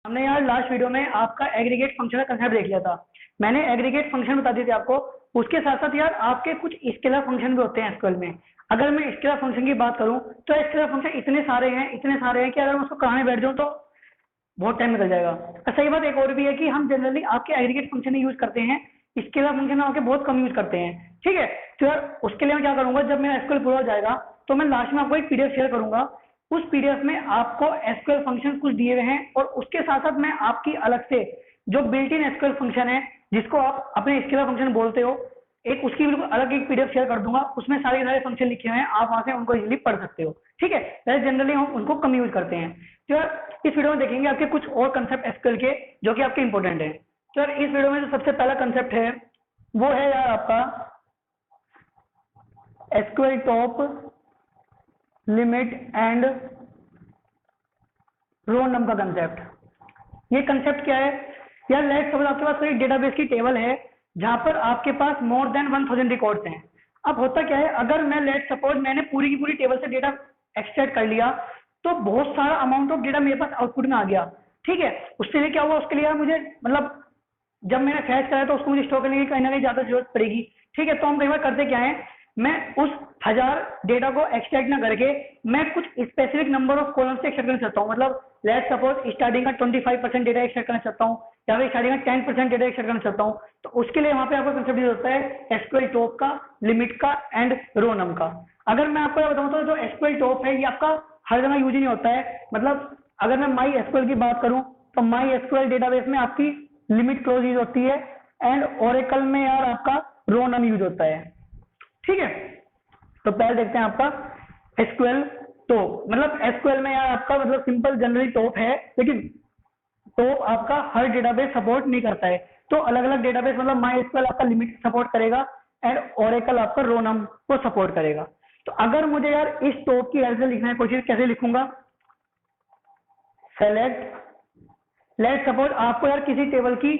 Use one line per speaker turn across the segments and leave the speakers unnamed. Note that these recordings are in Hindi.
हमने यार लास्ट वीडियो में आपका एग्रीगेट फंक्शन का कंसेप्ट देख लिया था। मैंने एग्रीगेट फंक्शन बता दिए थे आपको। उसके साथ साथ यार आपके कुछ स्केलर फंक्शन भी होते हैं एसक्यूएल में। अगर मैं स्केलर फंक्शन की बात करूं तो स्केलर फंक्शन इतने सारे हैं कि अगर मैं उसको कराने बैठ जाऊं तो बहुत टाइम निकल जाएगा। सही बात एक और भी है कि हम जनरली आपके एग्रीगेट फंक्शन ही यूज करते हैं, स्केलर फंक्शन आपके बहुत कम यूज करते हैं। ठीक है, तो यार उसके लिए मैं क्या करूंगा, जब मेरा एसक्यूएल पूरा हो जाएगा तो मैं लास्ट में आपको एक पीडीएफ शेयर करूंगा। उस पीडीएफ में आपको एसक्यूएल फंक्शन कुछ दिए हुए हैं और उसके साथ साथ मैं आपकी अलग से जो बिल्ट इन एसक्यूएल फंक्शन है जिसको आप अपने स्केलर फंक्शन बोलते हो, एक उसकी बिल्कुल अलग एक पीडीएफ शेयर कर दूंगा। उसमें सारे फंक्शन लिखे हुए हैं, आप वहां से उनको इजीली पढ़ सकते हो। ठीक है, वैसे जनरली हम उनको कम यूज करते हैं। तो यार इस वीडियो में देखेंगे आपके कुछ और कंसेप्ट एसक्यूएल के जो कि आपके इंपॉर्टेंट है। तो यार इस वीडियो में जो सबसे पहला कंसेप्ट है वो है यार आपका एसक्यूएल टॉप लिमिट एंड रो नम का कंसेप्ट। ये कंसेप्ट क्या है यार, लेट्स सपोज आपके पास कोई डेटाबेस की टेबल है जहां पर आपके पास मोर देन 1000 रिकॉर्ड्स हैं। अब होता क्या है, अगर मैं लेट्स सपोज मैंने पूरी की पूरी टेबल से डेटा एक्सट्रैक्ट कर लिया तो बहुत सारा अमाउंट ऑफ डेटा मेरे पास आउटपुट में आ गया। ठीक है, उसके लिए क्या हुआ, उसके लिए मुझे मतलब जब मैंने फैच करा तो उसको मुझे स्टोर करने की कहीं ना कहीं ज्यादा जरूरत पड़ेगी। ठीक है, तो हम कई बार करते क्या है, मैं उस 1000 डेटा को एक्सट्रैक्ट ना करके मैं कुछ स्पेसिफिक नंबर ऑफ कॉलम से एक्सट्रैक्ट करना चाहता हूँ। मतलब लेट्स सपोज स्टार्टिंग का 25% डेटा एक्सट्रैक्ट करना चाहता हूँ या फिर स्टार्टिंग का 10% डेटा एक्सट्रैक्ट करना चाहता हूँ। तो उसके लिए वहां पे आपका कंसेप्ट यूज होता है एसक्यूएल टॉप का, लिमिट का एंड रो नम का। अगर मैं आपको बताऊँ तो जो एसक्यूएल टॉप है ये आपका हर जगह यूज ही नहीं होता है। मतलब अगर मैं माई एसक्यूएल की बात करूँ तो माई एसक्यूएल डेटाबेस में आपकी लिमिट क्लोज यूज होती है एंड ओरेकल में यार आपका रो नम यूज होता है। ठीक है, तो पहले देखते हैं आपका एसक्यूएल टॉप। मतलब एसक्यूएल में यार आपका मतलब सिंपल जनरली टॉप है, लेकिन टॉप आपका हर डेटाबेस सपोर्ट नहीं करता है। तो अलग अलग डेटाबेस मतलब माई एसक्यूएल आपका लिमिट सपोर्ट करेगा एंड ओरेकल आपका रो नम को सपोर्ट करेगा। तो अगर मुझे यार इस टॉप की हेल्प से लिखना है कोशिश, कैसे लिखूंगा, सेलेक्ट, लेट सपोज आपको यार किसी टेबल की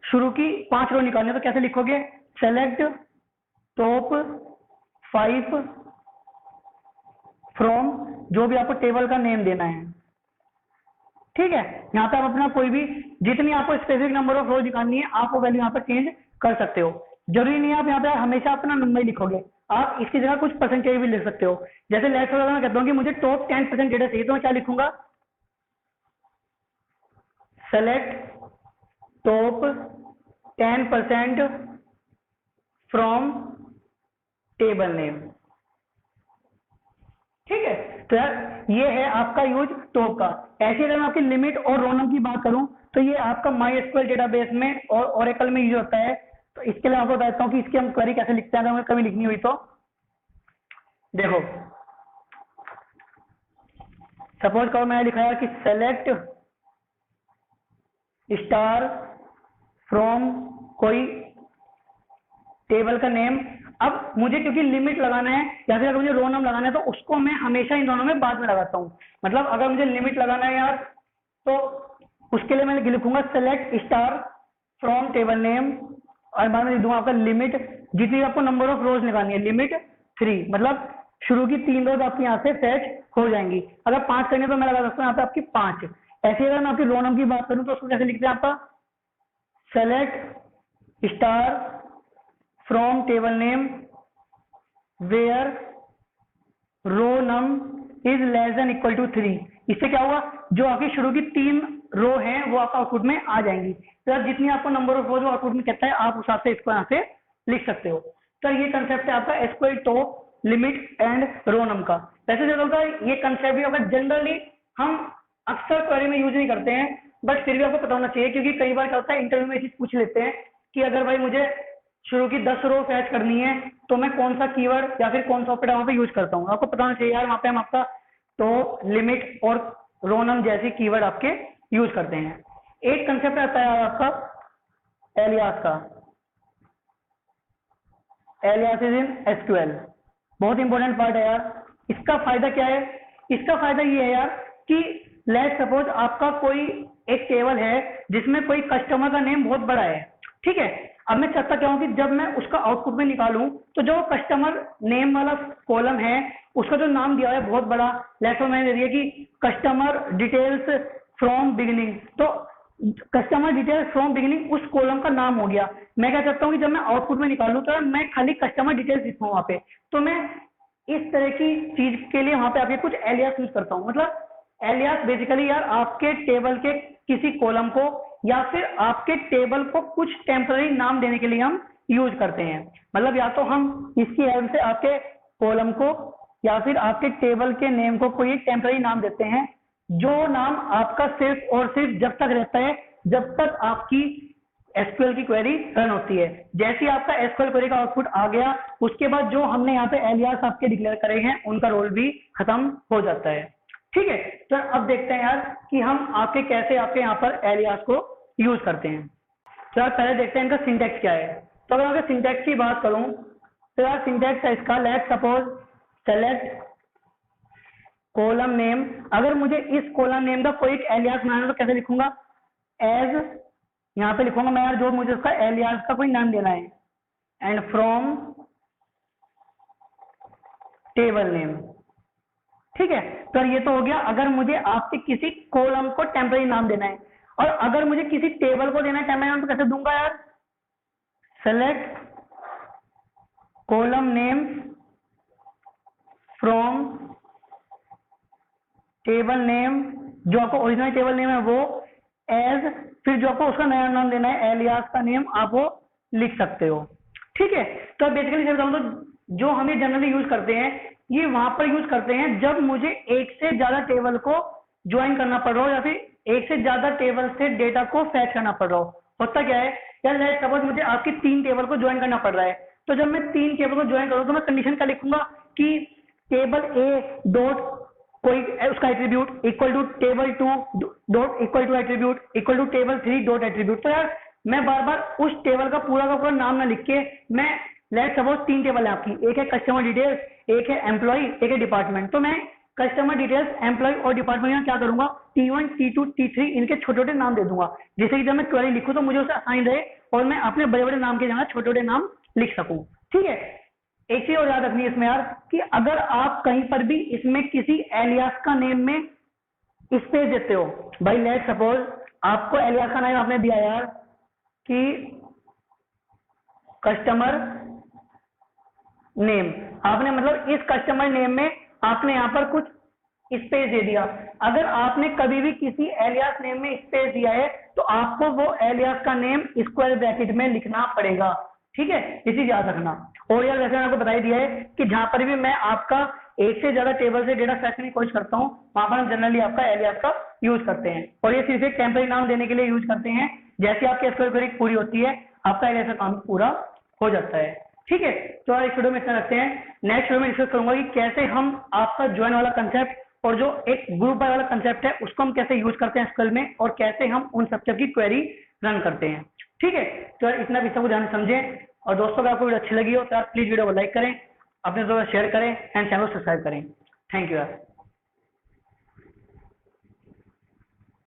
शुरू की 5 रो निकालनी है तो कैसे लिखोगे, सेलेक्ट टॉप 5 फ्रॉम जो भी आपको टेबल का नेम देना है। ठीक है, यहाँ पे आप अपना कोई भी जितनी आपको स्पेसिफिक नंबर ऑफ रो निकालनी है आप वो वैल्यू यहाँ पर चेंज कर सकते हो। जरूरी नहीं है आप यहाँ पे हमेशा अपना नंबर लिखोगे, आप इसकी जगह कुछ परसेंटेज भी लिख सकते हो। जैसे लेट्स सपोज मैं कहता हूँ कि मुझे टॉप 10% डेटा चाहिए तो मैं क्या लिखूंगा, select top 10% from table name. ठीक है, तो यार ये है आपका यूज टॉप का। ऐसे अगर मैं आपकी लिमिट और रो नम की बात करूं तो ये आपका माई एसक्यूएल डेटाबेस में और ओरेकल में यूज होता है। तो इसके लिए आपको बताता हूँ कि इसकी हम क्वेरी कैसे लिखते हैं अगर हमें कभी लिखनी हुई तो। देखो सपोज करो मैंने लिखा है कि सेलेक्ट स्टार फ्रॉम कोई टेबल का नेम। अब मुझे क्योंकि लिमिट लगाना है या फिर अगर मुझे रो नम लगाना है तो उसको मैं हमेशा इन दोनों में बाद में लगाता हूँ। मतलब अगर मुझे लिमिट लगाना है यार तो उसके लिए मैं लिखूंगा select star from table name और बाद में लिख दूंगा आपका लिमिट, जितनी आपको नंबर ऑफ रोज निकालनी है लिमिट 3। मतलब शुरू की 3 रोज आपकी यहाँ से फैच हो जाएंगी। अगर 5 करने तो मैं लगा सकता हूँ यहाँ पे आपकी 5। ऐसे अगर मैं आपकी रो नम की बात करूँ तो उसको कैसे लिखते हैं, आपका select star from table name where row num is less than equal to 3। इससे क्या हुआ, जो आपकी शुरू की 3 रो हैं वो आपका आउटपुट में आ जाएंगी। तो जितनी आपको नंबर ऑफ रोज आउटपुट में कहता है आप उस हिसाब से इसको यहाँ से लिख सकते हो। तो ये कंसेप्ट है आपका एसक्यूएल टॉप, लिमिट एंड रो नम का। वैसे जो होगा ये कंसेप्ट भी अगर जनरली हम अक्सर क्वेरी में यूज नहीं करते हैं, बट फिर भी आपको पता होना चाहिए क्योंकि कई बार क्या होता है इंटरव्यू में चीज पूछ लेते हैं कि अगर भाई मुझे शुरू की 10 रो फैच करनी है तो मैं कौन सा कीवर्ड या फिर कौन सा ऑपरेटर वहां पे यूज करता हूँ। आपको पता होना चाहिए यार वहां पे हम आपका टॉप, लिमिट और रो नम जैसे कीवर्ड आपके यूज करते हैं। एक कंसेप्ट आता है आपका एलियास का, एलियास इज इन एसक्यूएल, बहुत इंपॉर्टेंट पार्ट है यार। इसका फायदा क्या है, इसका फायदा ये है यार कि लेट्स सपोज आपका कोई एक टेबल है जिसमें कोई कस्टमर का नेम बहुत बड़ा है। ठीक है, अब मैं चाहता क्या हूं कि जब मैं उसका आउटपुट में निकालूं तो जो कस्टमर नेम वाला कॉलम है उसका जो नाम दिया है बहुत बड़ा, लेट्स मैंने दे दिया कि कस्टमर डिटेल्स फ्रॉम बिगिनिंग। तो कस्टमर डिटेल फ्रॉम बिगिनिंग उस कॉलम का नाम हो गया। मैं क्या करता हूँ कि जब मैं आउटपुट में निकालूं तो मैं खाली कस्टमर डिटेल्स लिखूँ वहां पे, तो मैं इस तरह की चीज के लिए वहां पे आके कुछ एलियास यूज करता हूँ। मतलब एलियास बेसिकली यार आपके टेबल के किसी कॉलम को या फिर आपके टेबल को कुछ टेम्पररी नाम देने के लिए हम यूज करते हैं। मतलब या तो हम इसकी हेल्प से आपके कॉलम को या फिर आपके टेबल के नेम को कोई एक टेम्पररी नाम देते हैं, जो नाम आपका सिर्फ और सिर्फ जब तक रहता है जब तक आपकी एसक्यूएल की क्वेरी रन होती है। जैसे ही आपका एसक्यूएल क्वेरी का आउटपुट आ गया उसके बाद जो हमने यहाँ पे एलियास आपके डिक्लेयर करे हैं उनका रोल भी खत्म हो जाता है। ठीक है, तो अब देखते हैं यार कि हम आपके कैसे आपके यहाँ पर एलियास को यूज करते हैं। तो यार पहले देखते हैं इनका सिंटैक्स क्या है। तो अगर मैं सिंटैक्स की बात करूं तो यार सिंटैक्स है इसका let suppose select column name. अगर मुझे इस कॉलम नेम का कोई एक एलियास बनाना है तो कैसे लिखूंगा, एज यहाँ पे लिखूंगा मैं यार जो मुझे उसका एलियास का कोई नाम देना है, एंड फ्रॉम टेबल नेम। ठीक है, तो ये तो हो गया अगर मुझे आपके किसी कॉलम को टेम्पररी नाम देना है। और अगर मुझे किसी टेबल को देना है टेम्पररी नाम तो कैसे दूंगा यार, select column name from table name, जो आपको ओरिजिनल टेबल नेम है वो, एज, फिर जो आपको उसका नया नाम देना है एलियास का नेम आप वो लिख सकते हो। ठीक है, तो बेसिकली बताऊं तो जो हम ये जनरली यूज करते हैं ये वहां पर यूज करते हैं जब मुझे एक से ज्यादा टेबल को ज्वाइन करना पड़ रहा हो या फिर एक से ज्यादा टेबल से डेटा को फैच करना पड़ रहा हो। होता क्या है यार, लेट्स सपोज मुझे आपकी 3 टेबल को ज्वाइन करना पड़ रहा है, तो जब मैं 3 टेबल को ज्वाइन करूँ तो मैं कंडीशन क्या लिखूंगा कि टेबल ए डॉट कोई उसका attribute equal to table 2 dot equal to attribute equal to table 3 dot attribute. तो यार मैं बार बार उस टेबल का पूरा नाम ना लिख के, मैं लेट्स सपोज 3 टेबल है आपकी, एक है कस्टमर डिटेल्स, एक है एम्प्लॉय, एक है डिपार्टमेंट, तो मैं कस्टमर डिटेल्स, एम्प्लॉय और डिपार्टमेंट में क्या करूंगा T1 T2 T3 इनके छोटे छोटे नाम दे दूंगा, जिससे कि जब मैं क्वेरी लिखूं तो मुझे उसे असाइन रहे और मैं अपने बड़े बड़े नाम के जगह छोटे छोटे नाम लिख सकूं। ठीक है, एक चीज और याद रखनी है इसमें यार कि अगर आप कहीं पर भी इसमें किसी एलियास का नेम में स्पेस देते हो, भाई लेट सपोज आपको एलियास का नाम आपने दिया यार कि कस्टमर नेम, आपने मतलब इस कस्टमर नेम में आपने यहाँ पर कुछ स्पेस दे दिया। अगर आपने कभी भी किसी एलियास नेम में स्पेस दिया है तो आपको वो एलियास का नेम स्क्वायर ब्रैकेट में लिखना पड़ेगा। ठीक है, ये चीज याद रखना। और यार वैसे मैंने आपको बता ही दिया है कि जहां पर भी मैं आपका एक से ज्यादा टेबल से डेटा फैच करने की कोशिश करता हूँ वहां पर हम जनरली आपका एलियास का यूज करते हैं, और ये सिर्फ एक टेम्पररी नाम देने के लिए यूज करते हैं। जैसे आपकी एसक्यूएल क्वेरी पूरी होती है आपका एलियास का काम पूरा हो जाता है। ठीक है, तो इस वीडियो में इतना रखते हैं। नेक्स्ट वीडियो में डिस्कस करूंगा कि कैसे हम आपका ज्वाइन वाला कंसेप्ट और जो एक ग्रुप बाय वाला कंसेप्ट है उसको हम कैसे यूज करते हैं एसक्यूएल में और कैसे हम उन सब की क्वेरी रन करते हैं। ठीक है, तो इतना भी सब ध्यान समझें, और दोस्तों अगर आपको वीडियो अच्छी लगी हो तो आप प्लीज वीडियो को लाइक करें, अपने दोस्तों को शेयर करें एंड चैनल को सब्सक्राइब करें। थैंक यू यार।